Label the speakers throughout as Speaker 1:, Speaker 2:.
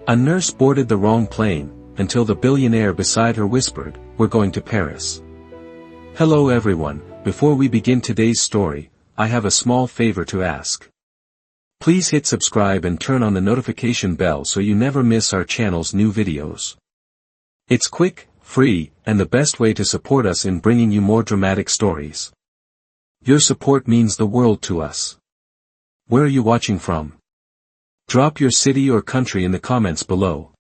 Speaker 1: A nurse boarded the wrong plane, until the billionaire beside her whispered, "We're going to Paris." Hello everyone, before we begin today's story, I have a small favor to ask. Please hit subscribe and turn on the notification bell so you never miss our channel's new videos. It's quick, free, and the best way to support us in bringing you more dramatic stories. Your support means the world to us. Where are you watching from? Drop your city or country in the comments below.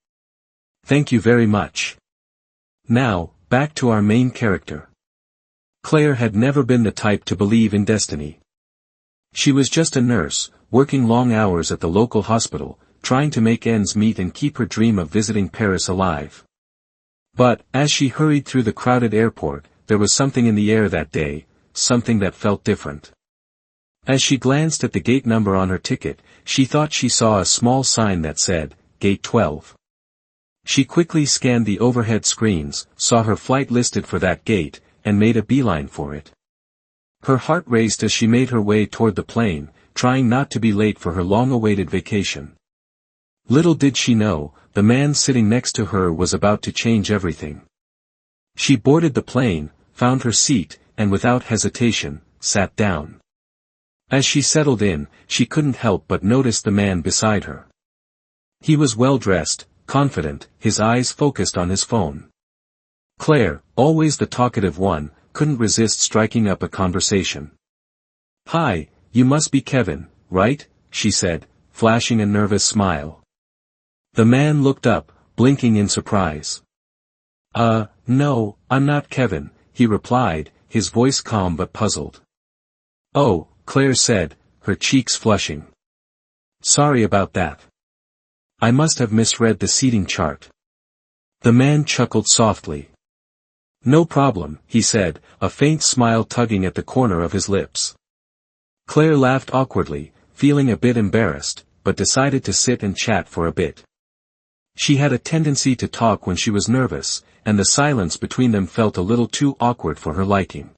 Speaker 1: Thank you very much. Now, back to our main character. Claire had never been the type to believe in destiny. She was just a nurse, working long hours at the local hospital, trying to make ends meet and keep her dream of visiting Paris alive. But, as she hurried through the crowded airport, there was something in the air that day, something that felt different. As she glanced at the gate number on her ticket, she thought she saw a small sign that said, Gate 12. She quickly scanned the overhead screens, saw her flight listed for that gate, and made a beeline for it. Her heart raced as she made her way toward the plane, trying not to be late for her long-awaited vacation. Little did she know, the man sitting next to her was about to change everything. She boarded the plane, found her seat, and without hesitation, sat down. As she settled in, she couldn't help but notice the man beside her. He was well-dressed, confident, his eyes focused on his phone. Claire, always the talkative one, couldn't resist striking up a conversation. "Hi, you must be Kevin, right?" she said, flashing a nervous smile. The man looked up, blinking in surprise. No, I'm not Kevin," he replied, his voice calm but puzzled. "Oh," Claire said, her cheeks flushing. "Sorry about that. I must have misread the seating chart." The man chuckled softly. "No problem," he said, a faint smile tugging at the corner of his lips. Claire laughed awkwardly, feeling a bit embarrassed, but decided to sit and chat for a bit. She had a tendency to talk when she was nervous, and the silence between them felt a little too awkward for her liking.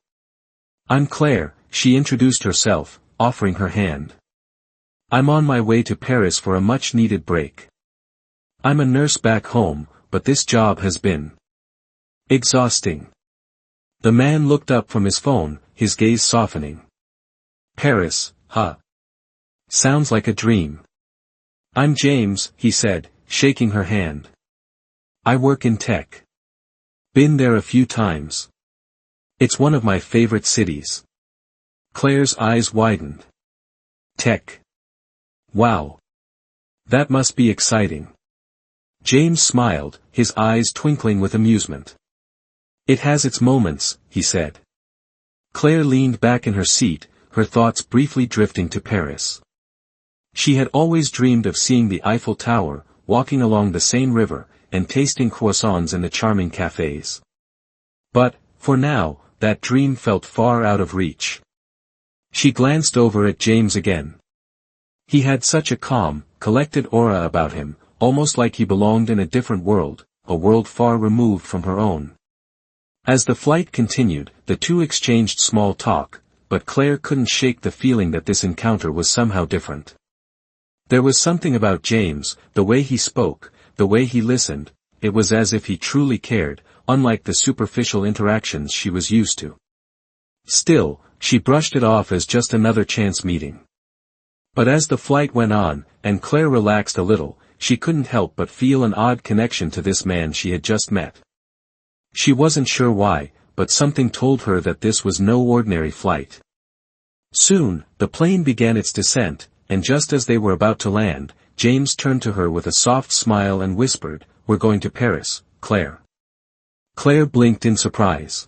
Speaker 1: "I'm Claire," she introduced herself, offering her hand. "I'm on my way to Paris for a much-needed break. I'm a nurse back home, but this job has been exhausting." The man looked up from his phone, his gaze softening. "Paris, huh? Sounds like a dream." "I'm James," he said, shaking her hand. "I work in tech. Been there a few times. It's one of my favorite cities." Claire's eyes widened. "Tech. Wow. That must be exciting." James smiled, his eyes twinkling with amusement. "It has its moments," he said. Claire leaned back in her seat, her thoughts briefly drifting to Paris. She had always dreamed of seeing the Eiffel Tower, walking along the Seine River, and tasting croissants in the charming cafes. But, for now, that dream felt far out of reach. She glanced over at James again. He had such a calm, collected aura about him, almost like he belonged in a different world, a world far removed from her own. As the flight continued, the two exchanged small talk, but Claire couldn't shake the feeling that this encounter was somehow different. There was something about James, the way he spoke, the way he listened, it was as if he truly cared, unlike the superficial interactions she was used to. Still, she brushed it off as just another chance meeting. But as the flight went on, and Claire relaxed a little, she couldn't help but feel an odd connection to this man she had just met. She wasn't sure why, but something told her that this was no ordinary flight. Soon, the plane began its descent, and just as they were about to land, James turned to her with a soft smile and whispered, "We're going to Paris, Claire." Claire blinked in surprise.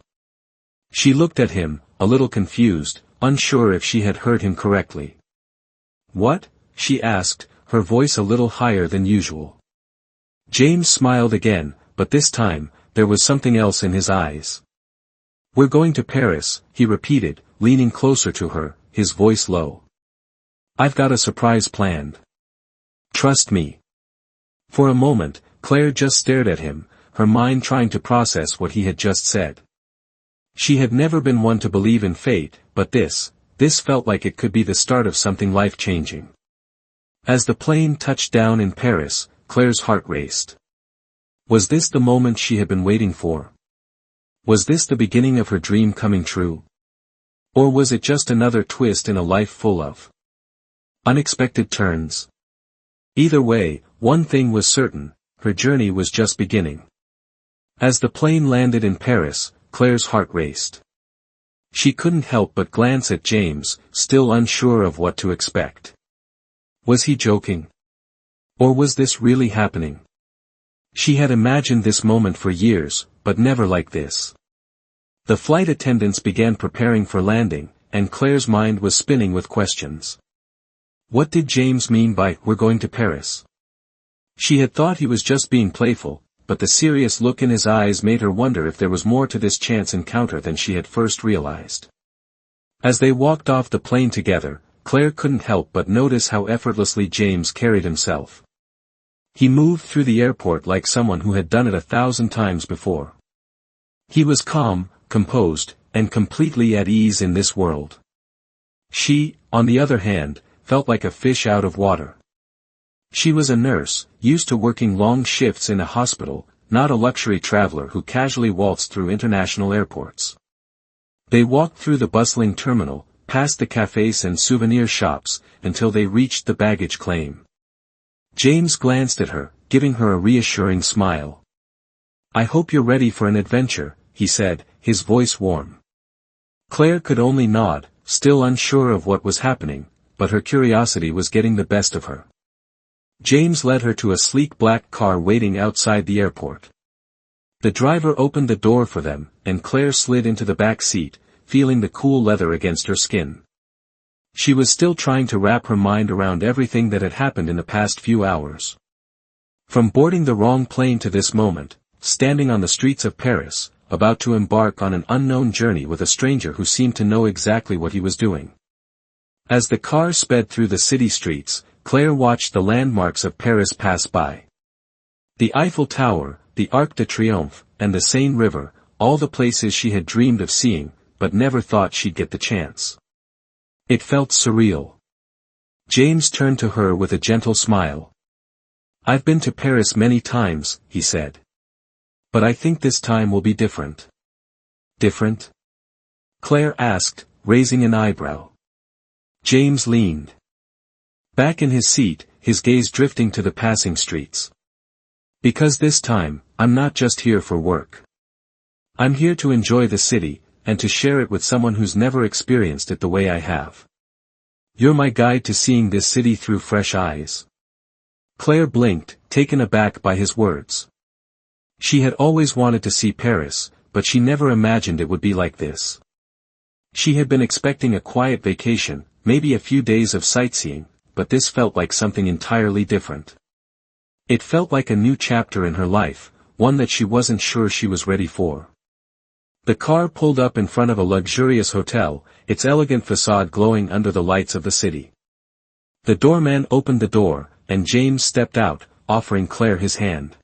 Speaker 1: She looked at him, a little confused, unsure if she had heard him correctly. "What?" she asked, her voice a little higher than usual. James smiled again, but this time, there was something else in his eyes. "We're going to Paris," he repeated, leaning closer to her, his voice low. "I've got a surprise planned. Trust me." For a moment, Claire just stared at him, her mind trying to process what he had just said. She had never been one to believe in fate, but this felt like it could be the start of something life-changing. As the plane touched down in Paris, Claire's heart raced. Was this the moment she had been waiting for? Was this the beginning of her dream coming true? Or was it just another twist in a life full of unexpected turns? Either way, one thing was certain, her journey was just beginning. As the plane landed in Paris, Claire's heart raced. She couldn't help but glance at James, still unsure of what to expect. Was he joking? Or was this really happening? She had imagined this moment for years, but never like this. The flight attendants began preparing for landing, and Claire's mind was spinning with questions. What did James mean by, "We're going to Paris"? She had thought he was just being playful, but the serious look in his eyes made her wonder if there was more to this chance encounter than she had first realized. As they walked off the plane together, Claire couldn't help but notice how effortlessly James carried himself. He moved through the airport like someone who had done it 1,000 times before. He was calm, composed, and completely at ease in this world. She, on the other hand, felt like a fish out of water. She was a nurse, used to working long shifts in a hospital, not a luxury traveler who casually waltzed through international airports. They walked through the bustling terminal, past the cafes and souvenir shops, until they reached the baggage claim. James glanced at her, giving her a reassuring smile. "I hope you're ready for an adventure," he said, his voice warm. Claire could only nod, still unsure of what was happening, but her curiosity was getting the best of her. James led her to a sleek black car waiting outside the airport. The driver opened the door for them, and Claire slid into the back seat, feeling the cool leather against her skin. She was still trying to wrap her mind around everything that had happened in the past few hours. From boarding the wrong plane to this moment, standing on the streets of Paris, about to embark on an unknown journey with a stranger who seemed to know exactly what he was doing. As the car sped through the city streets, Claire watched the landmarks of Paris pass by. The Eiffel Tower, the Arc de Triomphe, and the Seine River, all the places she had dreamed of seeing, but never thought she'd get the chance. It felt surreal. James turned to her with a gentle smile. "I've been to Paris many times," he said. "But I think this time will be different." "Different?" Claire asked, raising an eyebrow. James leaned back in his seat, his gaze drifting to the passing streets. "Because this time, I'm not just here for work. I'm here to enjoy the city, and to share it with someone who's never experienced it the way I have. You're my guide to seeing this city through fresh eyes." Claire blinked, taken aback by his words. She had always wanted to see Paris, but she never imagined it would be like this. She had been expecting a quiet vacation, maybe a few days of sightseeing, but this felt like something entirely different. It felt like a new chapter in her life, one that she wasn't sure she was ready for. The car pulled up in front of a luxurious hotel, its elegant facade glowing under the lights of the city. The doorman opened the door, and James stepped out, offering Claire his hand.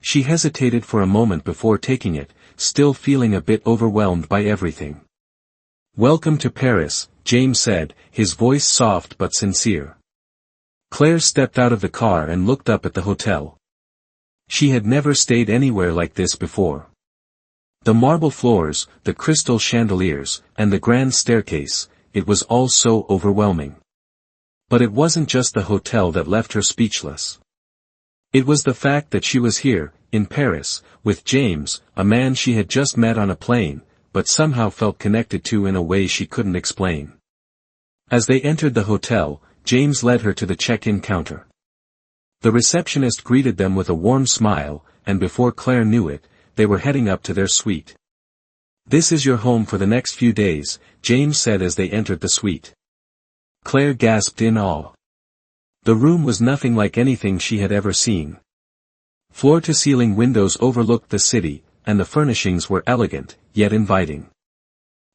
Speaker 1: She hesitated for a moment before taking it, still feeling a bit overwhelmed by everything. "Welcome to Paris," James said, his voice soft but sincere. Claire stepped out of the car and looked up at the hotel. She had never stayed anywhere like this before. The marble floors, the crystal chandeliers, and the grand staircase, it was all so overwhelming. But it wasn't just the hotel that left her speechless. It was the fact that she was here, in Paris, with James, a man she had just met on a plane, but somehow felt connected to in a way she couldn't explain. As they entered the hotel, James led her to the check-in counter. The receptionist greeted them with a warm smile, and before Claire knew it, they were heading up to their suite. "This is your home for the next few days," James said as they entered the suite. Claire gasped in awe. The room was nothing like anything she had ever seen. Floor-to-ceiling windows overlooked the city, and the furnishings were elegant, yet inviting.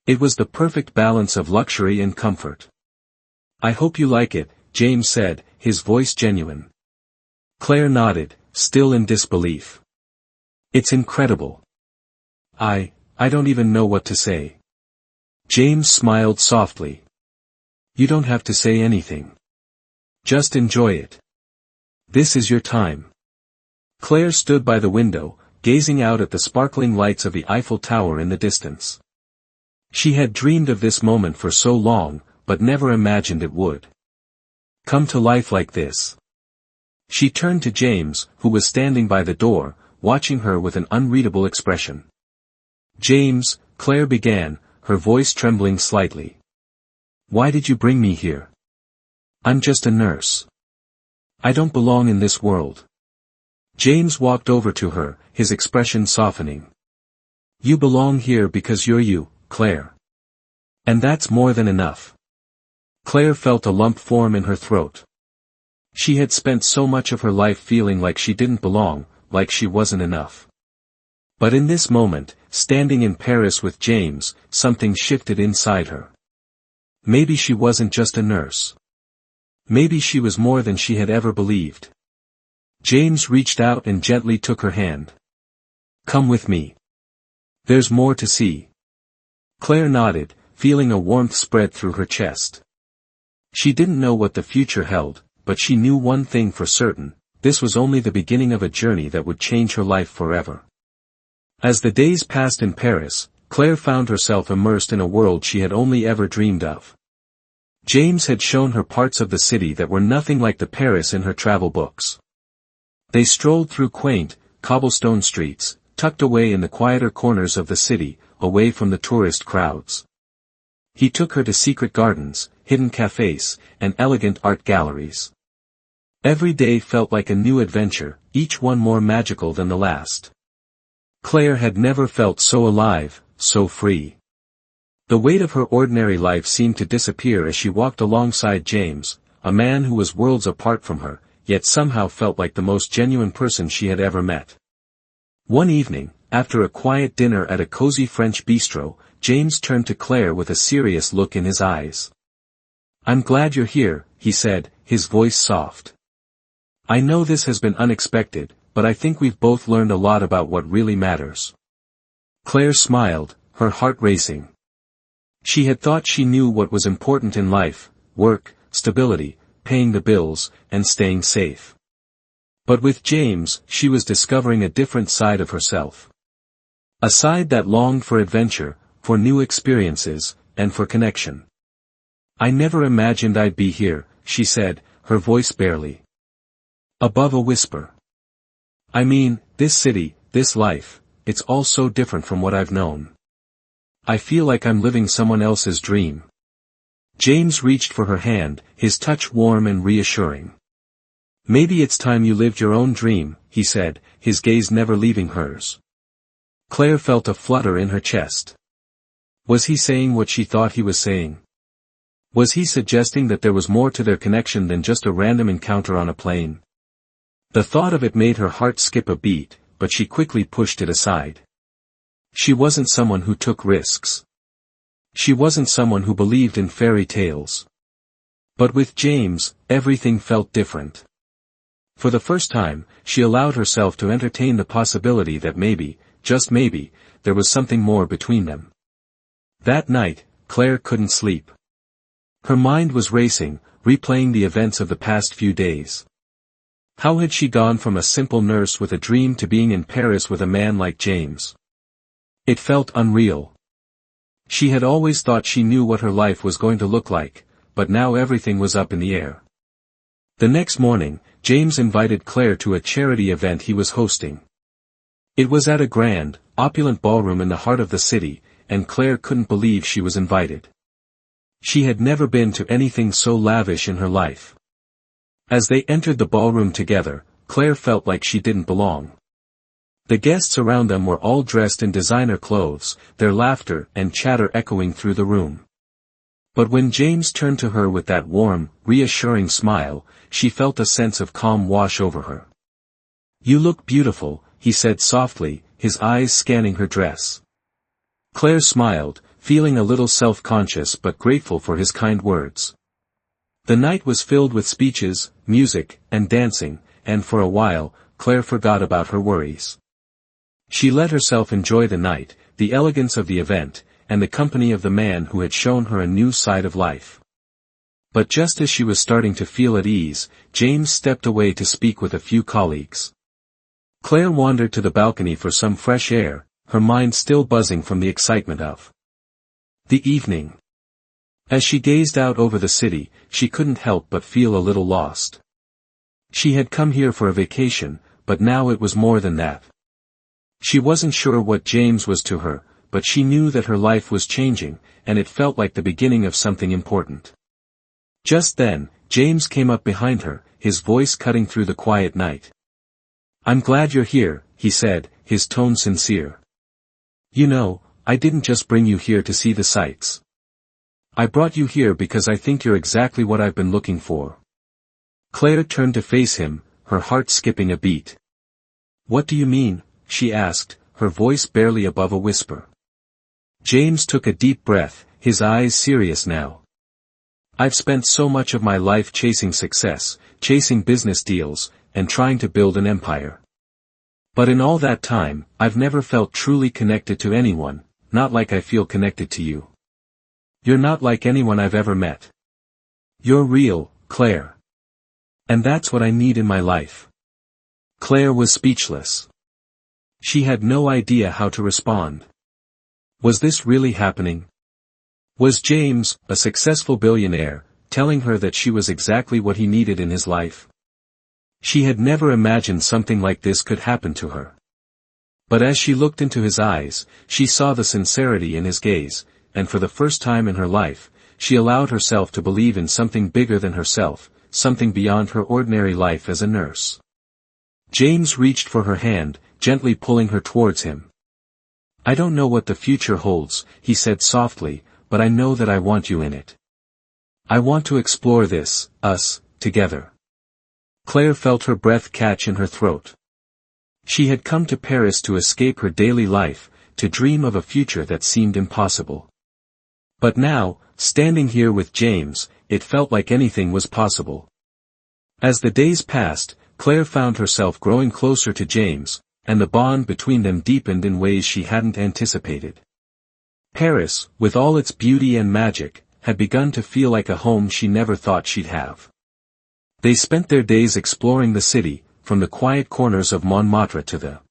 Speaker 1: It was the perfect balance of luxury and comfort. "I hope you like it," James said, his voice genuine. Claire nodded, still in disbelief. "It's incredible. I don't even know what to say." James smiled softly. "You don't have to say anything. Just enjoy it." This is your time. Claire stood by the window, gazing out at the sparkling lights of the Eiffel Tower in the distance. She had dreamed of this moment for so long, but never imagined it would come to life like this. She turned to James, who was standing by the door, watching her with an unreadable expression. "James," Claire began, her voice trembling slightly. "Why did you bring me here? I'm just a nurse. I don't belong in this world." James walked over to her, his expression softening. "You belong here because you're you, Claire. And that's more than enough." Claire felt a lump form in her throat. She had spent so much of her life feeling like she didn't belong, like she wasn't enough. But in this moment, standing in Paris with James, something shifted inside her. Maybe she wasn't just a nurse. Maybe she was more than she had ever believed. James reached out and gently took her hand. "Come with me. There's more to see." Claire nodded, feeling a warmth spread through her chest. She didn't know what the future held, but she knew one thing for certain: this was only the beginning of a journey that would change her life forever. As the days passed in Paris, Claire found herself immersed in a world she had only ever dreamed of. James had shown her parts of the city that were nothing like the Paris in her travel books. They strolled through quaint, cobblestone streets, tucked away in the quieter corners of the city, away from the tourist crowds. He took her to secret gardens, hidden cafes, and elegant art galleries. Every day felt like a new adventure, each one more magical than the last. Claire had never felt so alive, so free. The weight of her ordinary life seemed to disappear as she walked alongside James, a man who was worlds apart from her, yet somehow felt like the most genuine person she had ever met. One evening, after a quiet dinner at a cozy French bistro, James turned to Claire with a serious look in his eyes. "I'm glad you're here," he said, his voice soft. "I know this has been unexpected, but I think we've both learned a lot about what really matters." Claire smiled, her heart racing. She had thought she knew what was important in life: work, stability, paying the bills, and staying safe. But with James, she was discovering a different side of herself. A side that longed for adventure, for new experiences, and for connection. "I never imagined I'd be here," she said, her voice barely above a whisper. "I mean, this city, this life, it's all so different from what I've known. I feel like I'm living someone else's dream." James reached for her hand, his touch warm and reassuring. "Maybe it's time you lived your own dream," he said, his gaze never leaving hers. Claire felt a flutter in her chest. Was he saying what she thought he was saying? Was he suggesting that there was more to their connection than just a random encounter on a plane? The thought of it made her heart skip a beat, but she quickly pushed it aside. She wasn't someone who took risks. She wasn't someone who believed in fairy tales. But with James, everything felt different. For the first time, she allowed herself to entertain the possibility that maybe, just maybe, there was something more between them. That night, Claire couldn't sleep. Her mind was racing, replaying the events of the past few days. How had she gone from a simple nurse with a dream to being in Paris with a man like James? It felt unreal. She had always thought she knew what her life was going to look like, but now everything was up in the air. The next morning, James invited Claire to a charity event he was hosting. It was at a grand, opulent ballroom in the heart of the city, and Claire couldn't believe she was invited. She had never been to anything so lavish in her life. As they entered the ballroom together, Claire felt like she didn't belong. The guests around them were all dressed in designer clothes, their laughter and chatter echoing through the room. But when James turned to her with that warm, reassuring smile, she felt a sense of calm wash over her. "You look beautiful," he said softly, his eyes scanning her dress. Claire smiled, feeling a little self-conscious but grateful for his kind words. The night was filled with speeches, music, and dancing, and for a while, Claire forgot about her worries. She let herself enjoy the night, the elegance of the event, and the company of the man who had shown her a new side of life. But just as she was starting to feel at ease, James stepped away to speak with a few colleagues. Claire wandered to the balcony for some fresh air, her mind still buzzing from the excitement of the evening. As she gazed out over the city, she couldn't help but feel a little lost. She had come here for a vacation, but now it was more than that. She wasn't sure what James was to her, but she knew that her life was changing, and it felt like the beginning of something important. Just then, James came up behind her, his voice cutting through the quiet night. "I'm glad you're here," he said, his tone sincere. "You know, I didn't just bring you here to see the sights. I brought you here because I think you're exactly what I've been looking for." Claire turned to face him, her heart skipping a beat. "What do you mean?" she asked, her voice barely above a whisper. James took a deep breath, his eyes serious now. "I've spent so much of my life chasing success, chasing business deals, and trying to build an empire. But in all that time, I've never felt truly connected to anyone, not like I feel connected to you. You're not like anyone I've ever met. You're real, Claire. And that's what I need in my life." Claire was speechless. She had no idea how to respond. Was this really happening? Was James, a successful billionaire, telling her that she was exactly what he needed in his life? She had never imagined something like this could happen to her. But as she looked into his eyes, she saw the sincerity in his gaze, and for the first time in her life, she allowed herself to believe in something bigger than herself, something beyond her ordinary life as a nurse. James reached for her hand, gently pulling her towards him. "I don't know what the future holds," he said softly, "but I know that I want you in it. I want to explore this, us, together." Claire felt her breath catch in her throat. She had come to Paris to escape her daily life, to dream of a future that seemed impossible. But now, standing here with James, it felt like anything was possible. As the days passed, Claire found herself growing closer to James, and the bond between them deepened in ways she hadn't anticipated. Paris, with all its beauty and magic, had begun to feel like a home she never thought she'd have. They spent their days exploring the city, from the quiet corners of Montmartre to the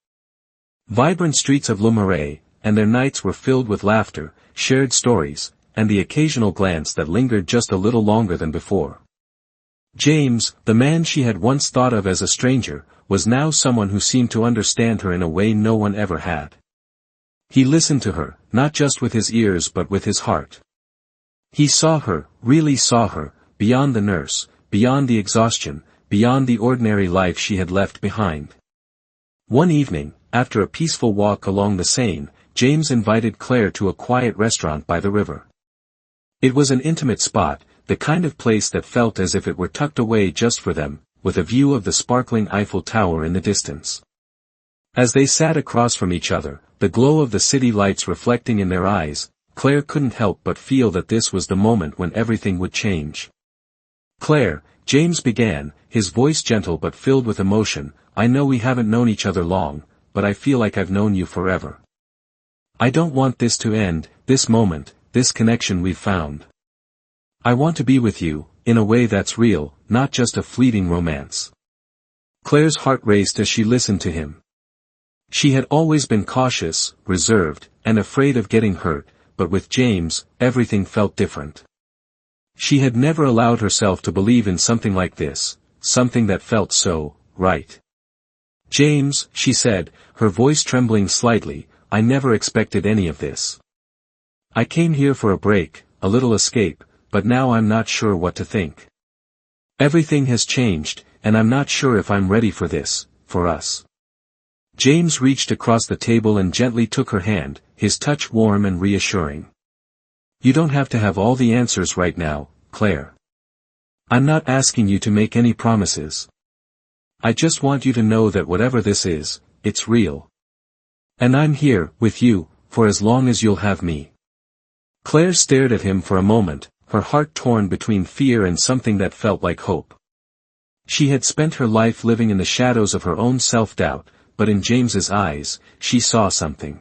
Speaker 1: vibrant streets of Le Marais, and their nights were filled with laughter, shared stories, and the occasional glance that lingered just a little longer than before. James, the man she had once thought of as a stranger, was now someone who seemed to understand her in a way no one ever had. He listened to her, not just with his ears but with his heart. He saw her, really saw her, beyond the nurse, beyond the exhaustion, beyond the ordinary life she had left behind. One evening, after a peaceful walk along the Seine, James invited Claire to a quiet restaurant by the river. It was an intimate spot, the kind of place that felt as if it were tucked away just for them, with a view of the sparkling Eiffel Tower in the distance. As they sat across from each other, the glow of the city lights reflecting in their eyes, Claire couldn't help but feel that this was the moment when everything would change. "Claire," James began, his voice gentle but filled with emotion, "I know we haven't known each other long, but I feel like I've known you forever. I don't want this to end, this moment, this connection we've found. I want to be with you, in a way that's real, not just a fleeting romance." Claire's heart raced as she listened to him. She had always been cautious, reserved, and afraid of getting hurt, but with James, everything felt different. She had never allowed herself to believe in something like this, something that felt so right. "James," she said, her voice trembling slightly, "I never expected any of this. I came here for a break, a little escape, but now I'm not sure what to think. Everything has changed, and I'm not sure if I'm ready for this, for us." James reached across the table and gently took her hand, his touch warm and reassuring. "You don't have to have all the answers right now, Claire. I'm not asking you to make any promises. I just want you to know that whatever this is, it's real. And I'm here, with you, for as long as you'll have me." Claire stared at him for a moment, her heart torn between fear and something that felt like hope. She had spent her life living in the shadows of her own self-doubt, but in James's eyes, she saw something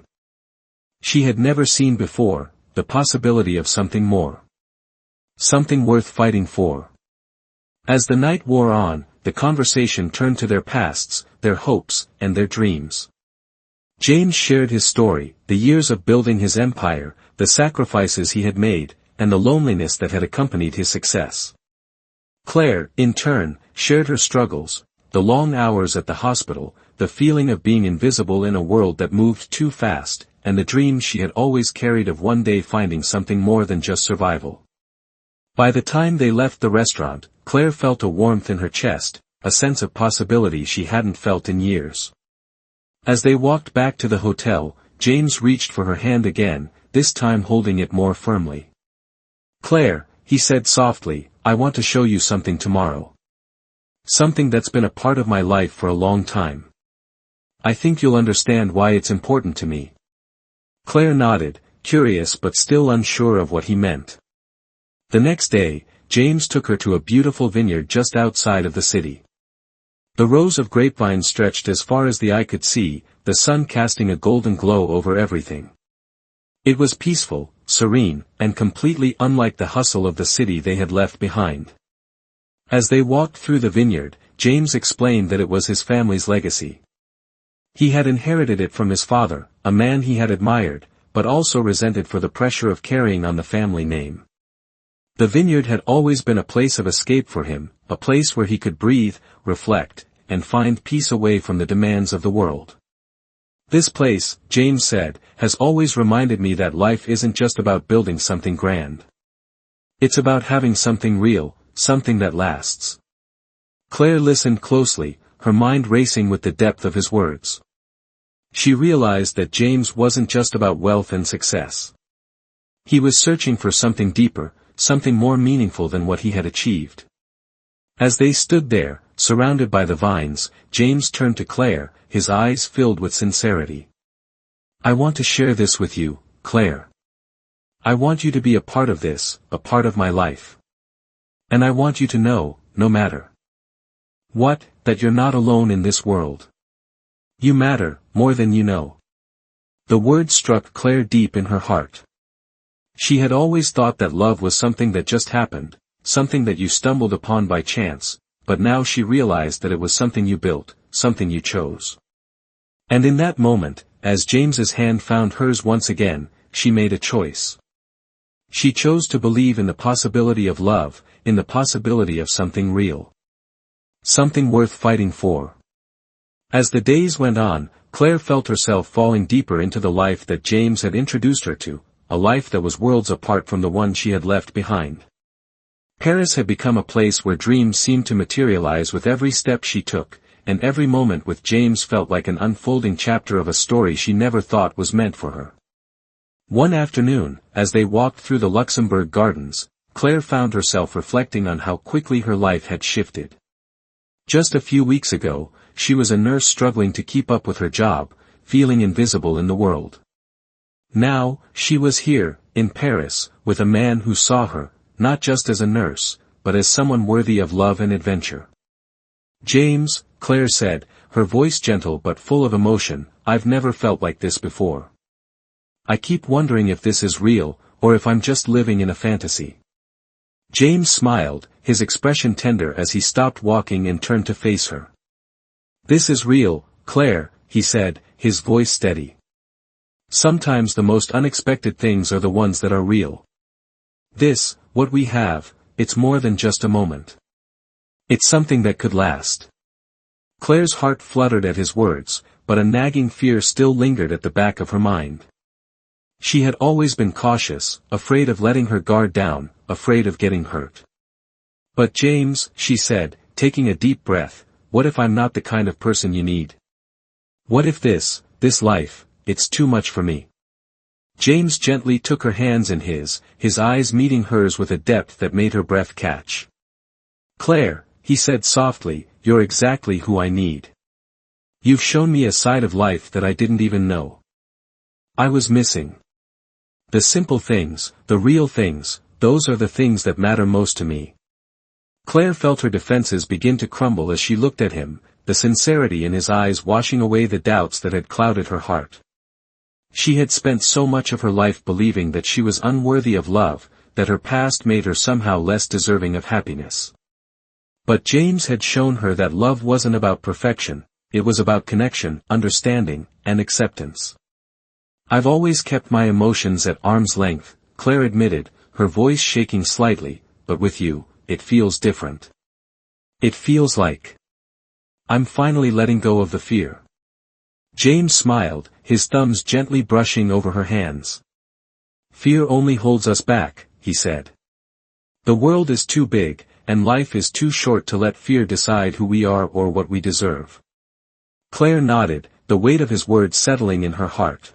Speaker 1: she had never seen before, the possibility of something more. Something worth fighting for. As the night wore on, the conversation turned to their pasts, their hopes, and their dreams. James shared his story, the years of building his empire, the sacrifices he had made, and the loneliness that had accompanied his success. Claire, in turn, shared her struggles, the long hours at the hospital, the feeling of being invisible in a world that moved too fast, and the dreams she had always carried of one day finding something more than just survival. By the time they left the restaurant, Claire felt a warmth in her chest, a sense of possibility she hadn't felt in years. As they walked back to the hotel, James reached for her hand again, this time holding it more firmly. "Claire," he said softly, "I want to show you something tomorrow. Something that's been a part of my life for a long time. I think you'll understand why it's important to me." Claire nodded, curious but still unsure of what he meant. The next day, James took her to a beautiful vineyard just outside of the city. The rows of grapevines stretched as far as the eye could see, the sun casting a golden glow over everything. It was peaceful, serene, and completely unlike the hustle of the city they had left behind. As they walked through the vineyard, James explained that it was his family's legacy. He had inherited it from his father, a man he had admired, but also resented for the pressure of carrying on the family name. The vineyard had always been a place of escape for him, a place where he could breathe, reflect, and find peace away from the demands of the world. "This place," James said, "has always reminded me that life isn't just about building something grand. It's about having something real, something that lasts." Claire listened closely, her mind racing with the depth of his words. She realized that James wasn't just about wealth and success. He was searching for something deeper, something more meaningful than what he had achieved. As they stood there, surrounded by the vines, James turned to Claire, his eyes filled with sincerity. "I want to share this with you, Claire. I want you to be a part of this, a part of my life. And I want you to know, no matter what, that you're not alone in this world. You matter, more than you know." The words struck Claire deep in her heart. She had always thought that love was something that just happened, something that you stumbled upon by chance, but now she realized that it was something you built, something you chose. And in that moment, as James's hand found hers once again, she made a choice. She chose to believe in the possibility of love, in the possibility of something real. Something worth fighting for. As the days went on, Claire felt herself falling deeper into the life that James had introduced her to, a life that was worlds apart from the one she had left behind. Paris had become a place where dreams seemed to materialize with every step she took, and every moment with James felt like an unfolding chapter of a story she never thought was meant for her. One afternoon, as they walked through the Luxembourg Gardens, Claire found herself reflecting on how quickly her life had shifted. Just a few weeks ago, she was a nurse struggling to keep up with her job, feeling invisible in the world. Now, she was here, in Paris, with a man who saw her, not just as a nurse, but as someone worthy of love and adventure. "James," Claire said, her voice gentle but full of emotion, "I've never felt like this before. I keep wondering if this is real, or if I'm just living in a fantasy." James smiled, his expression tender as he stopped walking and turned to face her. "This is real, Claire," he said, his voice steady. "Sometimes the most unexpected things are the ones that are real. This, what we have, it's more than just a moment. It's something that could last." Claire's heart fluttered at his words, but a nagging fear still lingered at the back of her mind. She had always been cautious, afraid of letting her guard down, afraid of getting hurt. "But James," she said, taking a deep breath, "what if I'm not the kind of person you need? What if this life, it's too much for me?" James gently took her hands in his eyes meeting hers with a depth that made her breath catch. "Claire," he said softly, "you're exactly who I need. You've shown me a side of life that I didn't even know I was missing. The simple things, the real things, those are the things that matter most to me." Claire felt her defenses begin to crumble as she looked at him, the sincerity in his eyes washing away the doubts that had clouded her heart. She had spent so much of her life believing that she was unworthy of love, that her past made her somehow less deserving of happiness. But James had shown her that love wasn't about perfection, it was about connection, understanding, and acceptance. "I've always kept my emotions at arm's length," Claire admitted, her voice shaking slightly, "but with you, it feels different. It feels like I'm finally letting go of the fear." James smiled, his thumbs gently brushing over her hands. "Fear only holds us back," he said. "The world is too big, and life is too short to let fear decide who we are or what we deserve." Claire nodded, the weight of his words settling in her heart.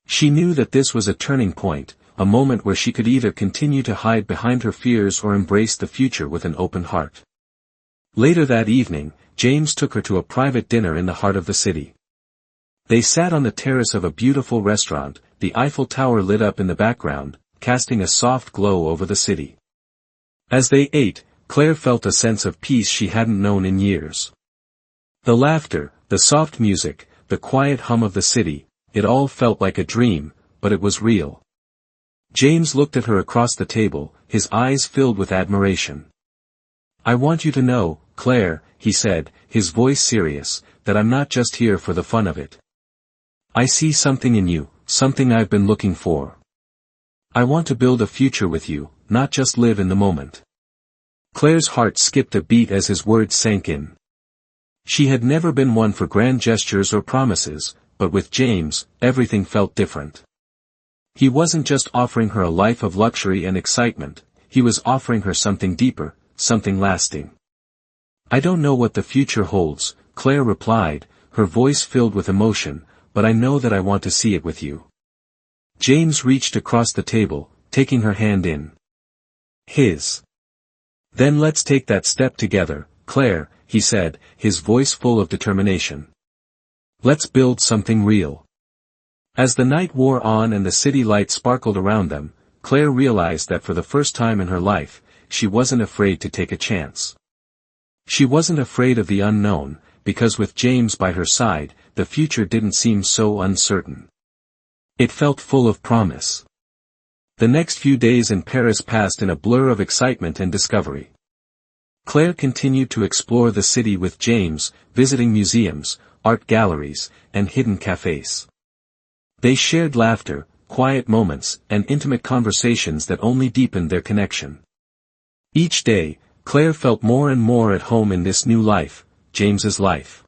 Speaker 1: She knew that this was a turning point, a moment where she could either continue to hide behind her fears or embrace the future with an open heart. Later that evening, James took her to a private dinner in the heart of the city. They sat on the terrace of a beautiful restaurant, the Eiffel Tower lit up in the background, casting a soft glow over the city. As they ate, Claire felt a sense of peace she hadn't known in years. The laughter, the soft music, the quiet hum of the city, it all felt like a dream, but it was real. James looked at her across the table, his eyes filled with admiration. "I want you to know, Claire," he said, his voice serious, "that I'm not just here for the fun of it. I see something in you, something I've been looking for. I want to build a future with you, not just live in the moment." Claire's heart skipped a beat as his words sank in. She had never been one for grand gestures or promises, but with James, everything felt different. He wasn't just offering her a life of luxury and excitement, he was offering her something deeper, something lasting. "I don't know what the future holds," Claire replied, her voice filled with emotion, "but I know that I want to see it with you." James reached across the table, taking her hand in his. "Then let's take that step together, Claire," he said, his voice full of determination. "Let's build something real." As the night wore on and the city lights sparkled around them, Claire realized that for the first time in her life, she wasn't afraid to take a chance. She wasn't afraid of the unknown, because with James by her side, the future didn't seem so uncertain. It felt full of promise. The next few days in Paris passed in a blur of excitement and discovery. Claire continued to explore the city with James, visiting museums, art galleries, and hidden cafes. They shared laughter, quiet moments, and intimate conversations that only deepened their connection. Each day, Claire felt more and more at home in this new life, James's life.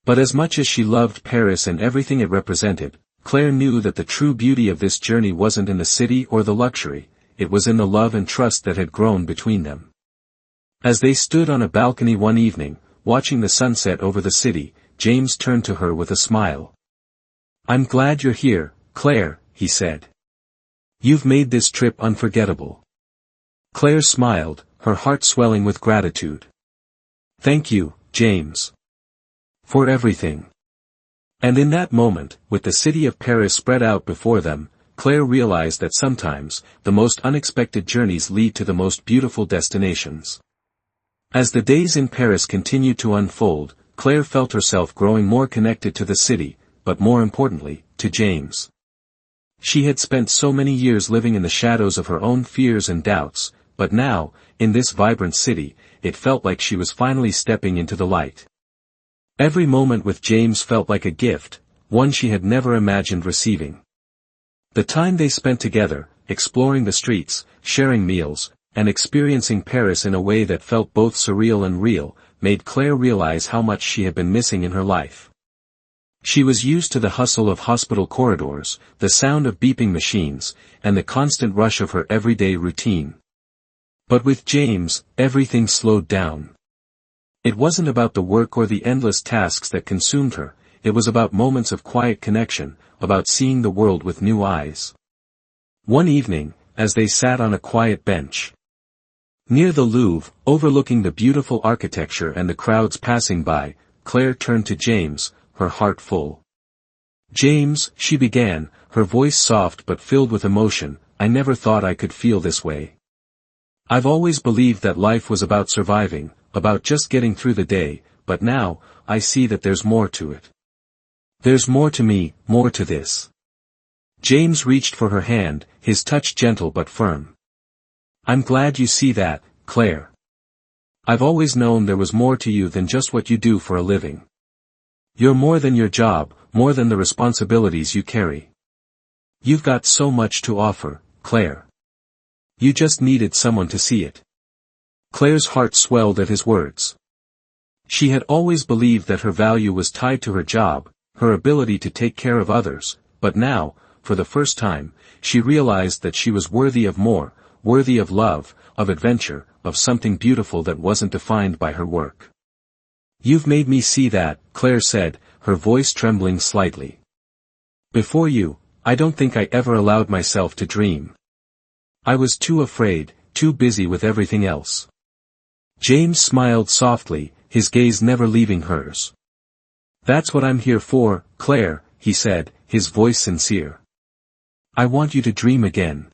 Speaker 1: But as much as she loved Paris and everything it represented, Claire knew that the true beauty of this journey wasn't in the city or the luxury, it was in the love and trust that had grown between them. As they stood on a balcony one evening, watching the sunset over the city, James turned to her with a smile. "I'm glad you're here, Claire," he said. "You've made this trip unforgettable." Claire smiled, her heart swelling with gratitude. "Thank you, James. For everything." And in that moment, with the city of Paris spread out before them, Claire realized that sometimes, the most unexpected journeys lead to the most beautiful destinations. As the days in Paris continued to unfold, Claire felt herself growing more connected to the city, but more importantly, to James. She had spent so many years living in the shadows of her own fears and doubts, but now, in this vibrant city, it felt like she was finally stepping into the light. Every moment with James felt like a gift, one she had never imagined receiving. The time they spent together, exploring the streets, sharing meals, and experiencing Paris in a way that felt both surreal and real, made Claire realize how much she had been missing in her life. She was used to the hustle of hospital corridors, the sound of beeping machines, and the constant rush of her everyday routine. But with James, everything slowed down. It wasn't about the work or the endless tasks that consumed her, it was about moments of quiet connection, about seeing the world with new eyes. One evening, as they sat on a quiet bench near the Louvre, overlooking the beautiful architecture and the crowds passing by, Claire turned to James, her heart full. "James," she began, her voice soft but filled with emotion, "I never thought I could feel this way. I've always believed that life was about surviving, about just getting through the day, but now, I see that there's more to it. There's more to me, more to this." James reached for her hand, his touch gentle but firm. I'm glad you see that, Claire. I've always known there was more to you than just what you do for a living. You're more than your job, more than the responsibilities you carry. You've got so much to offer, Claire. You just needed someone to see it. Claire's heart swelled at his words. She had always believed that her value was tied to her job, her ability to take care of others, but now, for the first time, she realized that she was worthy of more, worthy of love, of adventure, of something beautiful that wasn't defined by her work. You've made me see that, Claire said, her voice trembling slightly. Before you, I don't think I ever allowed myself to dream. I was too afraid, too busy with everything else. James smiled softly, his gaze never leaving hers. That's what I'm here for, Claire, he said, his voice sincere. I want you to dream again.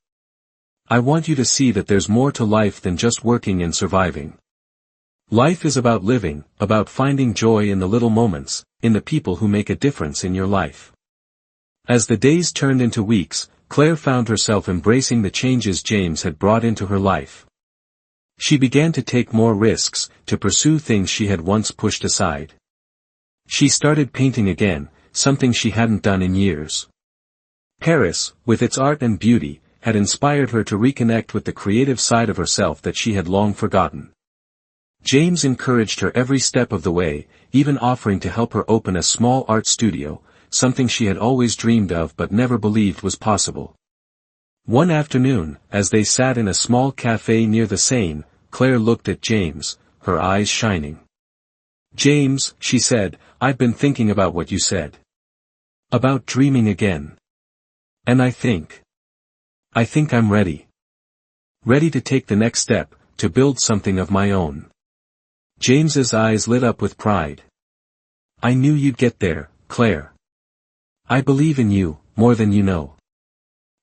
Speaker 1: I want you to see that there's more to life than just working and surviving. Life is about living, about finding joy in the little moments, in the people who make a difference in your life. As the days turned into weeks, Claire found herself embracing the changes James had brought into her life. She began to take more risks, to pursue things she had once pushed aside. She started painting again, something she hadn't done in years. Paris, with its art and beauty, had inspired her to reconnect with the creative side of herself that she had long forgotten. James encouraged her every step of the way, even offering to help her open a small art studio, something she had always dreamed of but never believed was possible. One afternoon, as they sat in a small cafe near the Seine, Claire looked at James, her eyes shining. James, she said, I've been thinking about what you said. About dreaming again. And I think I'm ready. Ready to take the next step, to build something of my own. James's eyes lit up with pride. I knew you'd get there, Claire. I believe in you, more than you know.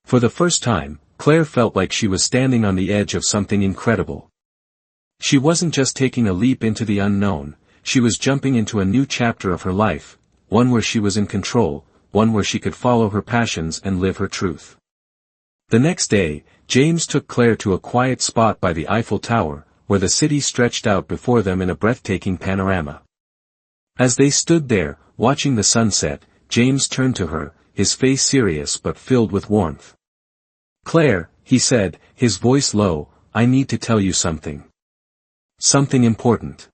Speaker 1: For the first time, Claire felt like she was standing on the edge of something incredible. She wasn't just taking a leap into the unknown, she was jumping into a new chapter of her life, one where she was in control, one where she could follow her passions and live her truth. The next day, James took Claire to a quiet spot by the Eiffel Tower, where the city stretched out before them in a breathtaking panorama. As they stood there, watching the sunset, James turned to her, his face serious but filled with warmth. Claire, he said, his voice low, I need to tell you something. Something important.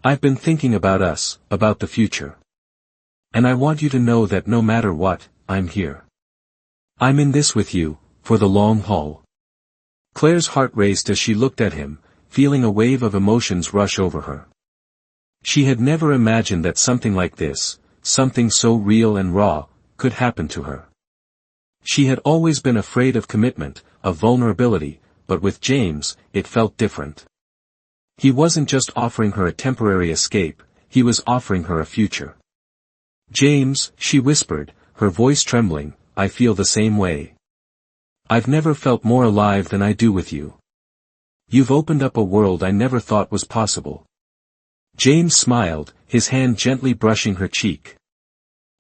Speaker 1: I've been thinking about us, about the future. And I want you to know that no matter what, I'm here. I'm in this with you, for the long haul. Claire's heart raced as she looked at him, feeling a wave of emotions rush over her. She had never imagined that something like this, something so real and raw, could happen to her. She had always been afraid of commitment, of vulnerability, but with James, it felt different. He wasn't just offering her a temporary escape, he was offering her a future. James, she whispered, her voice trembling, I feel the same way. I've never felt more alive than I do with you. You've opened up a world I never thought was possible. James smiled, his hand gently brushing her cheek.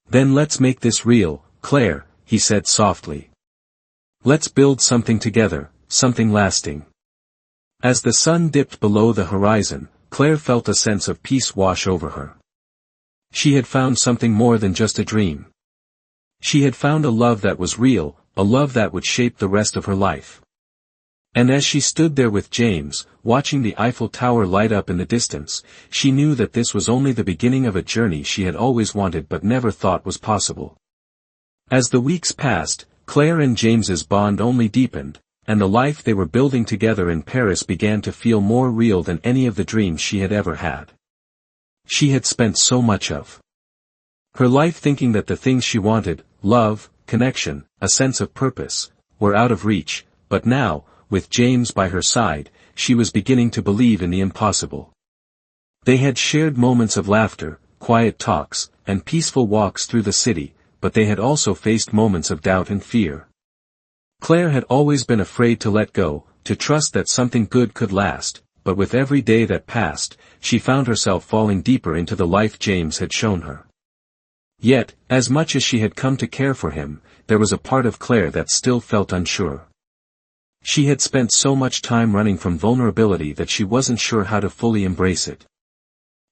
Speaker 1: Then let's make this real, Claire, he said softly. Let's build something together, something lasting. As the sun dipped below the horizon, Claire felt a sense of peace wash over her. She had found something more than just a dream. She had found a love that was real, a love that would shape the rest of her life. And as she stood there with James, watching the Eiffel Tower light up in the distance, she knew that this was only the beginning of a journey she had always wanted but never thought was possible. As the weeks passed, Claire and James's bond only deepened, and the life they were building together in Paris began to feel more real than any of the dreams she had ever had. She had spent so much of her life thinking that the things she wanted, love, connection, a sense of purpose, were out of reach, but now, with James by her side, she was beginning to believe in the impossible. They had shared moments of laughter, quiet talks, and peaceful walks through the city, but they had also faced moments of doubt and fear. Claire had always been afraid to let go, to trust that something good could last, but with every day that passed, she found herself falling deeper into the life James had shown her. Yet, as much as she had come to care for him, there was a part of Claire that still felt unsure. She had spent so much time running from vulnerability that she wasn't sure how to fully embrace it.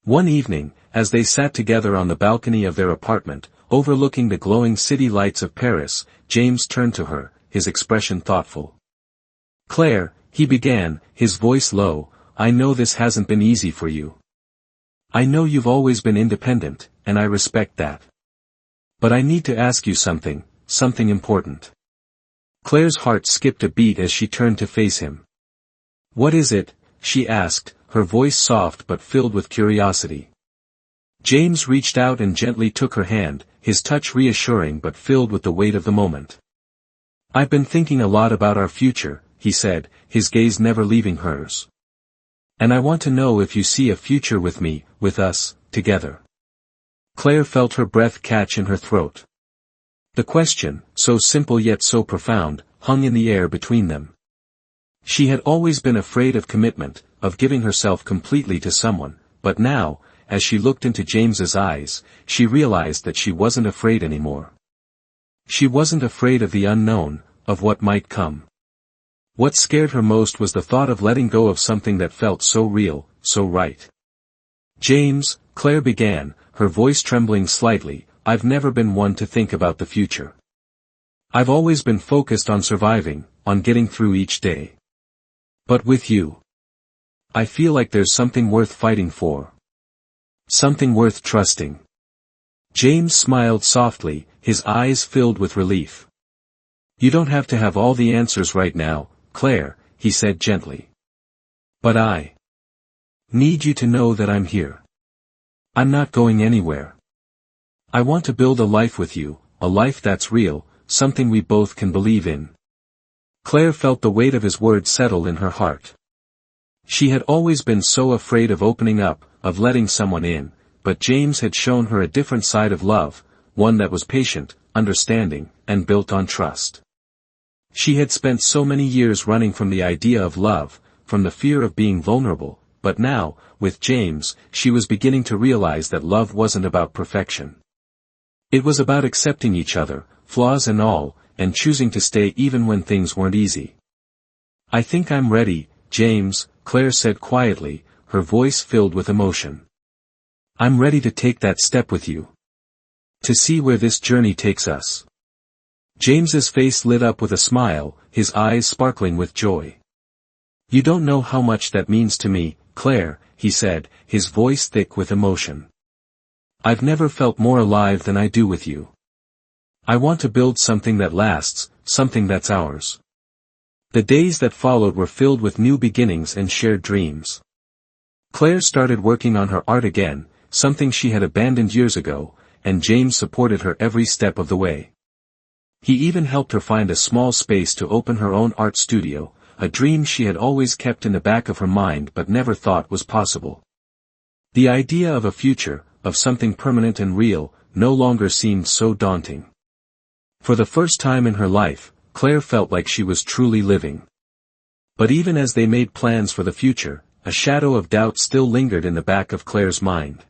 Speaker 1: One evening, as they sat together on the balcony of their apartment, overlooking the glowing city lights of Paris, James turned to her, his expression thoughtful. "Claire," he began, his voice low, "I know this hasn't been easy for you. I know you've always been independent, and I respect that. But I need to ask you something important." Claire's heart skipped a beat as she turned to face him. "What is it?" she asked, her voice soft but filled with curiosity. James reached out and gently took her hand, his touch reassuring but filled with the weight of the moment. "I've been thinking a lot about our future," he said, his gaze never leaving hers. "And I want to know if you see a future with me, with us, together." Claire felt her breath catch in her throat. The question, so simple yet so profound, hung in the air between them. She had always been afraid of commitment, of giving herself completely to someone, but now, as she looked into James's eyes, she realized that she wasn't afraid anymore. She wasn't afraid of the unknown, of what might come. What scared her most was the thought of letting go of something that felt so real, so right. "James," Claire began, her voice trembling slightly, "I've never been one to think about the future. I've always been focused on surviving, on getting through each day. But with you, I feel like there's something worth fighting for. Something worth trusting." James smiled softly, his eyes filled with relief. "You don't have to have all the answers right now, Claire," he said gently. "But I need you to know that I'm here. I'm not going anywhere. I want to build a life with you, a life that's real, something we both can believe in." Claire felt the weight of his words settle in her heart. She had always been so afraid of opening up, of letting someone in, but James had shown her a different side of love, one that was patient, understanding, and built on trust. She had spent so many years running from the idea of love, from the fear of being vulnerable, but now, with James, she was beginning to realize that love wasn't about perfection. It was about accepting each other, flaws and all, and choosing to stay even when things weren't easy. "I think I'm ready, James," Claire said quietly, her voice filled with emotion. "I'm ready to take that step with you. To see where this journey takes us." James's face lit up with a smile, his eyes sparkling with joy. "You don't know how much that means to me, Claire," he said, his voice thick with emotion. "I've never felt more alive than I do with you. I want to build something that lasts, something that's ours." The days that followed were filled with new beginnings and shared dreams. Claire started working on her art again, something she had abandoned years ago, and James supported her every step of the way. He even helped her find a small space to open her own art studio, a dream she had always kept in the back of her mind but never thought was possible. The idea of a future, of something permanent and real, no longer seemed so daunting. For the first time in her life, Claire felt like she was truly living. But even as they made plans for the future, a shadow of doubt still lingered in the back of Claire's mind.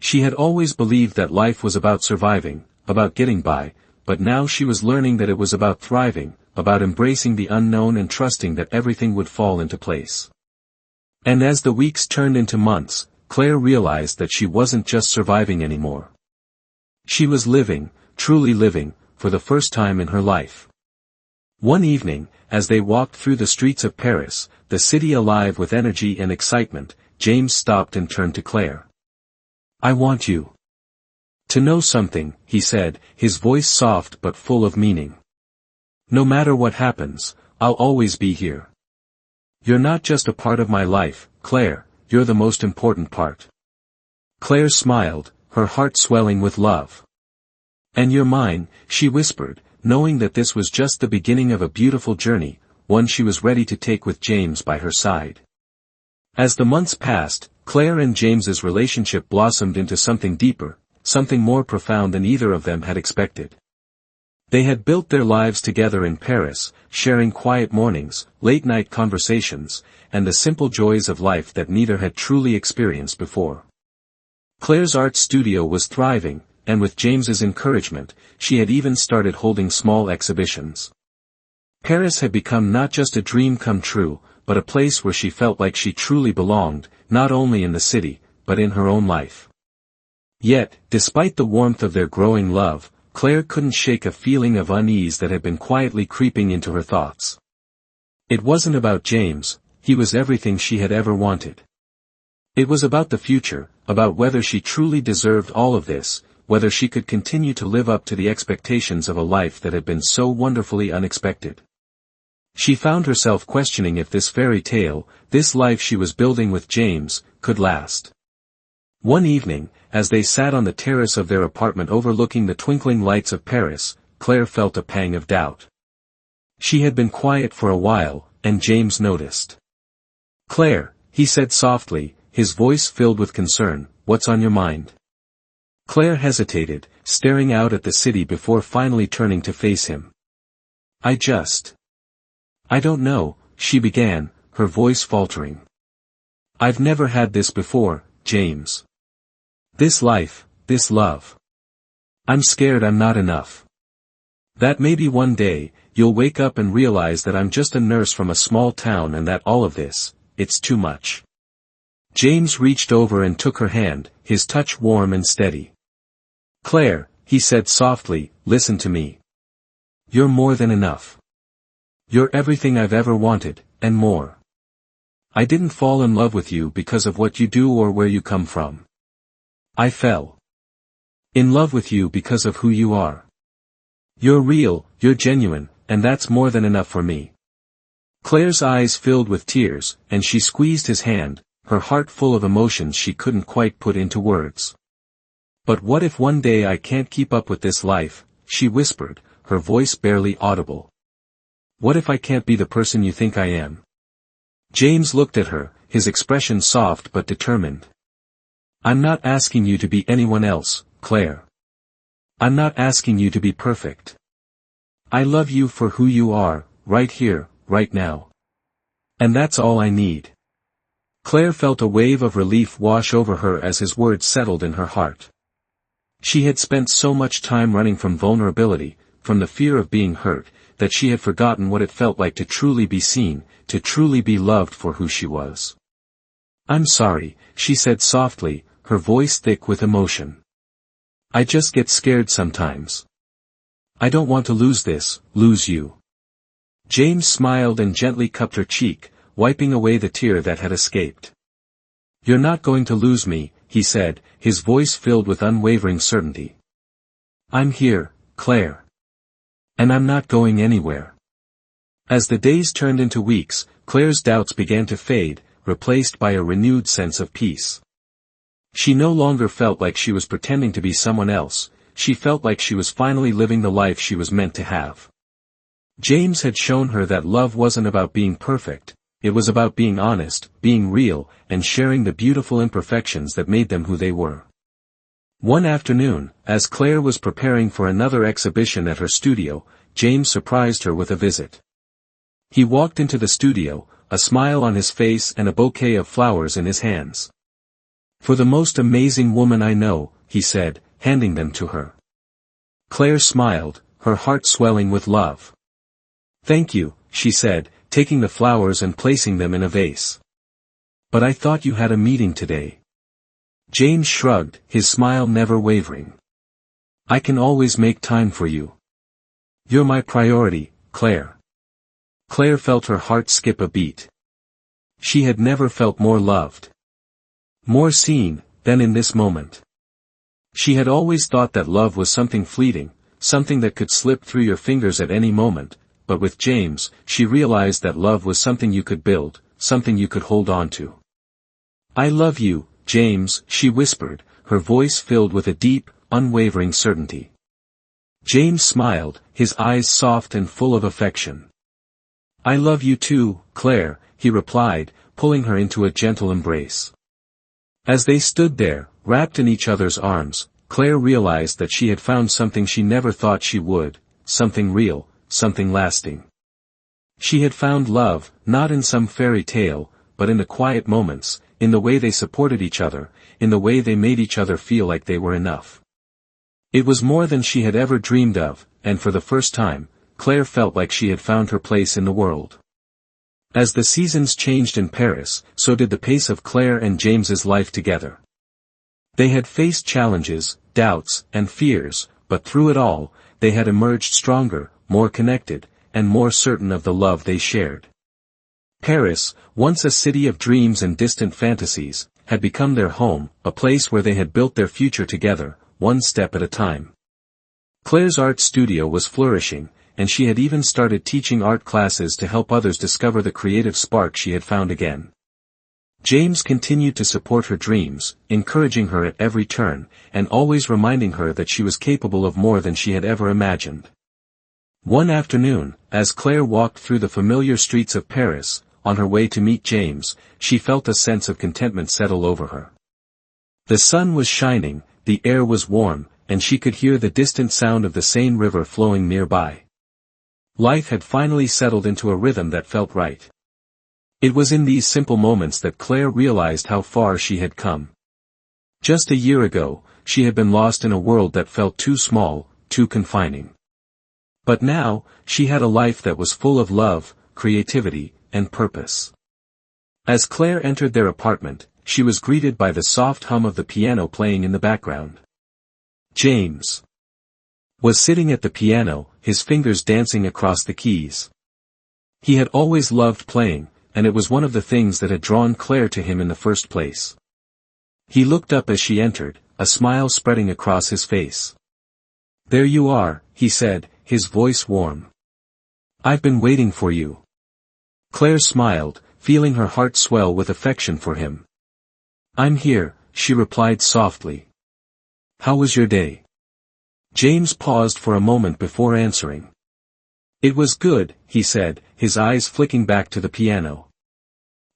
Speaker 1: She had always believed that life was about surviving, about getting by, but now she was learning that it was about thriving, about embracing the unknown and trusting that everything would fall into place. And as the weeks turned into months, Claire realized that she wasn't just surviving anymore. She was living, truly living, for the first time in her life. One evening, as they walked through the streets of Paris, the city alive with energy and excitement, James stopped and turned to Claire. "I want you to know something," he said, his voice soft but full of meaning. "No matter what happens, I'll always be here. You're not just a part of my life, Claire, you're the most important part." Claire smiled, her heart swelling with love. "And you're mine," she whispered, knowing that this was just the beginning of a beautiful journey, one she was ready to take with James by her side. As the months passed, Claire and James's relationship blossomed into something deeper, something more profound than either of them had expected. They had built their lives together in Paris, sharing quiet mornings, late-night conversations, and the simple joys of life that neither had truly experienced before. Claire's art studio was thriving, and with James's encouragement, she had even started holding small exhibitions. Paris had become not just a dream come true, but a place where she felt like she truly belonged, not only in the city, but in her own life. Yet, despite the warmth of their growing love, Claire couldn't shake a feeling of unease that had been quietly creeping into her thoughts. It wasn't about James, he was everything she had ever wanted. It was about the future, about whether she truly deserved all of this, whether she could continue to live up to the expectations of a life that had been so wonderfully unexpected. She found herself questioning if this fairy tale, this life she was building with James, could last. One evening, as they sat on the terrace of their apartment overlooking the twinkling lights of Paris, Claire felt a pang of doubt. She had been quiet for a while, and James noticed. "Claire," he said softly, his voice filled with concern, "what's on your mind?" Claire hesitated, staring out at the city before finally turning to face him. I don't know," she began, her voice faltering. "I've never had this before, James. This life, this love. I'm scared I'm not enough. That maybe one day, you'll wake up and realize that I'm just a nurse from a small town and that all of this, it's too much." James reached over and took her hand, his touch warm and steady. "Claire," he said softly, "listen to me. You're more than enough. You're everything I've ever wanted, and more. I didn't fall in love with you because of what you do or where you come from. I fell in love with you because of who you are. You're real, you're genuine, and that's more than enough for me." Claire's eyes filled with tears, and she squeezed his hand, her heart full of emotions she couldn't quite put into words. "But what if one day I can't keep up with this life," she whispered, her voice barely audible. "What if I can't be the person you think I am?" James looked at her, his expression soft but determined. "I'm not asking you to be anyone else, Claire. I'm not asking you to be perfect. I love you for who you are, right here, right now. And that's all I need." Claire felt a wave of relief wash over her as his words settled in her heart. She had spent so much time running from vulnerability, from the fear of being hurt, that she had forgotten what it felt like to truly be seen, to truly be loved for who she was. "I'm sorry," she said softly, her voice thick with emotion. "I just get scared sometimes. I don't want to lose you." James smiled and gently cupped her cheek, wiping away the tear that had escaped. "You're not going to lose me," he said, his voice filled with unwavering certainty. "I'm here, Claire. And I'm not going anywhere." As the days turned into weeks, Claire's doubts began to fade, replaced by a renewed sense of peace. She no longer felt like she was pretending to be someone else, she felt like she was finally living the life she was meant to have. James had shown her that love wasn't about being perfect, it was about being honest, being real, and sharing the beautiful imperfections that made them who they were. One afternoon, as Claire was preparing for another exhibition at her studio, James surprised her with a visit. He walked into the studio, a smile on his face and a bouquet of flowers in his hands. "For the most amazing woman I know," he said, handing them to her. Claire smiled, her heart swelling with love. "Thank you," she said, taking the flowers and placing them in a vase. "But I thought you had a meeting today." James shrugged, his smile never wavering. "I can always make time for you. You're my priority, Claire." Claire felt her heart skip a beat. She had never felt more loved, more seen, than in this moment. She had always thought that love was something fleeting, something that could slip through your fingers at any moment, but with James, she realized that love was something you could build, something you could hold on to. "I love you, James," she whispered, her voice filled with a deep, unwavering certainty. James smiled, his eyes soft and full of affection. "I love you too, Claire," he replied, pulling her into a gentle embrace. As they stood there, wrapped in each other's arms, Claire realized that she had found something she never thought she would, something real, something lasting. She had found love, not in some fairy tale, but in the quiet moments, in the way they supported each other, in the way they made each other feel like they were enough. It was more than she had ever dreamed of, and for the first time, Claire felt like she had found her place in the world. As the seasons changed in Paris, so did the pace of Claire and James's life together. They had faced challenges, doubts, and fears, but through it all, they had emerged stronger, more connected, and more certain of the love they shared. Paris, once a city of dreams and distant fantasies, had become their home, a place where they had built their future together, one step at a time. Claire's art studio was flourishing, and she had even started teaching art classes to help others discover the creative spark she had found again. James continued to support her dreams, encouraging her at every turn, and always reminding her that she was capable of more than she had ever imagined. One afternoon, as Claire walked through the familiar streets of Paris, on her way to meet James, she felt a sense of contentment settle over her. The sun was shining, the air was warm, and she could hear the distant sound of the Seine River flowing nearby. Life had finally settled into a rhythm that felt right. It was in these simple moments that Claire realized how far she had come. Just a year ago, she had been lost in a world that felt too small, too confining. But now, she had a life that was full of love, creativity, and purpose. As Claire entered their apartment, she was greeted by the soft hum of the piano playing in the background. James was sitting at the piano, his fingers dancing across the keys. He had always loved playing, and it was one of the things that had drawn Claire to him in the first place. He looked up as she entered, a smile spreading across his face. "There you are," he said, his voice warm. "I've been waiting for you." Claire smiled, feeling her heart swell with affection for him. "I'm here," she replied softly. "How was your day?" James paused for a moment before answering. "It was good," he said, his eyes flicking back to the piano.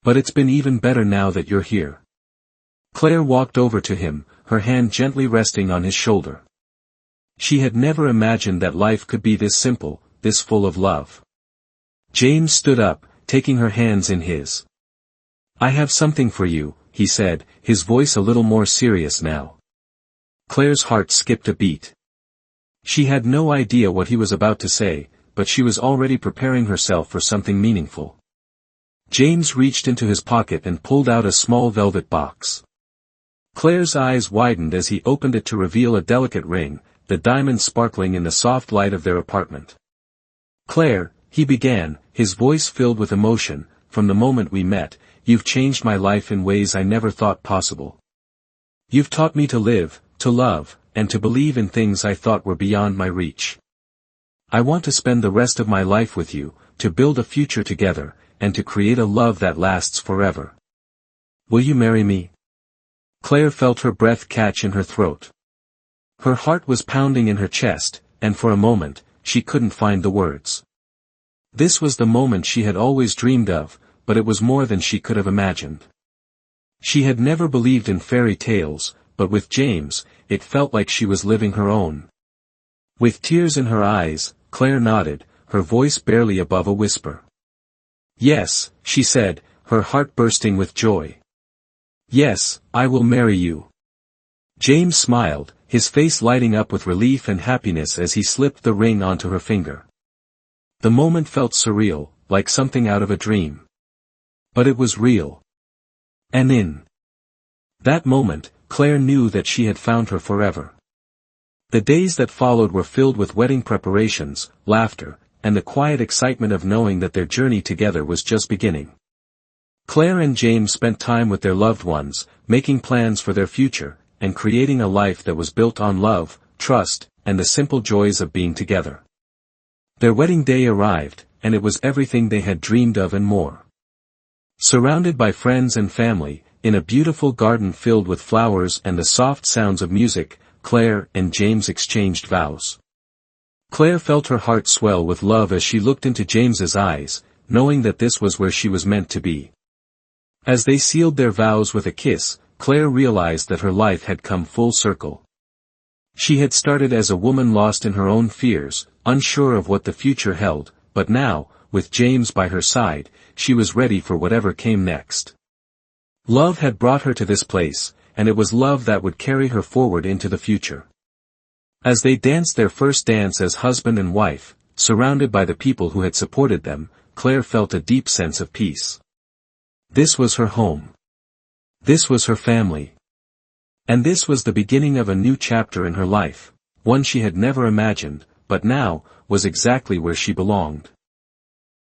Speaker 1: "But it's been even better now that you're here." Claire walked over to him, her hand gently resting on his shoulder. She had never imagined that life could be this simple, this full of love. James stood up, taking her hands in his. "I have something for you," he said, his voice a little more serious now. Claire's heart skipped a beat. She had no idea what he was about to say, but she was already preparing herself for something meaningful. James reached into his pocket and pulled out a small velvet box. Claire's eyes widened as he opened it to reveal a delicate ring, the diamond sparkling in the soft light of their apartment. "Claire," he began, his voice filled with emotion, "from the moment we met, you've changed my life in ways I never thought possible. You've taught me to live, to love, and to believe in things I thought were beyond my reach. I want to spend the rest of my life with you, to build a future together, and to create a love that lasts forever. Will you marry me?" Claire felt her breath catch in her throat. Her heart was pounding in her chest, and for a moment, she couldn't find the words. This was the moment she had always dreamed of, but it was more than she could have imagined. She had never believed in fairy tales, but with James, it felt like she was living her own. With tears in her eyes, Claire nodded, her voice barely above a whisper. "Yes," she said, her heart bursting with joy. "Yes, I will marry you." James smiled, his face lighting up with relief and happiness as he slipped the ring onto her finger. The moment felt surreal, like something out of a dream. But it was real. And in that moment, Claire knew that she had found her forever. The days that followed were filled with wedding preparations, laughter, and the quiet excitement of knowing that their journey together was just beginning. Claire and James spent time with their loved ones, making plans for their future, and creating a life that was built on love, trust, and the simple joys of being together. Their wedding day arrived, and it was everything they had dreamed of and more. Surrounded by friends and family, in a beautiful garden filled with flowers and the soft sounds of music, Claire and James exchanged vows. Claire felt her heart swell with love as she looked into James's eyes, knowing that this was where she was meant to be. As they sealed their vows with a kiss, Claire realized that her life had come full circle. She had started as a woman lost in her own fears, unsure of what the future held, but now, with James by her side, she was ready for whatever came next. Love had brought her to this place, and it was love that would carry her forward into the future. As they danced their first dance as husband and wife, surrounded by the people who had supported them, Claire felt a deep sense of peace. This was her home. This was her family. And this was the beginning of a new chapter in her life, one she had never imagined, but now, was exactly where she belonged.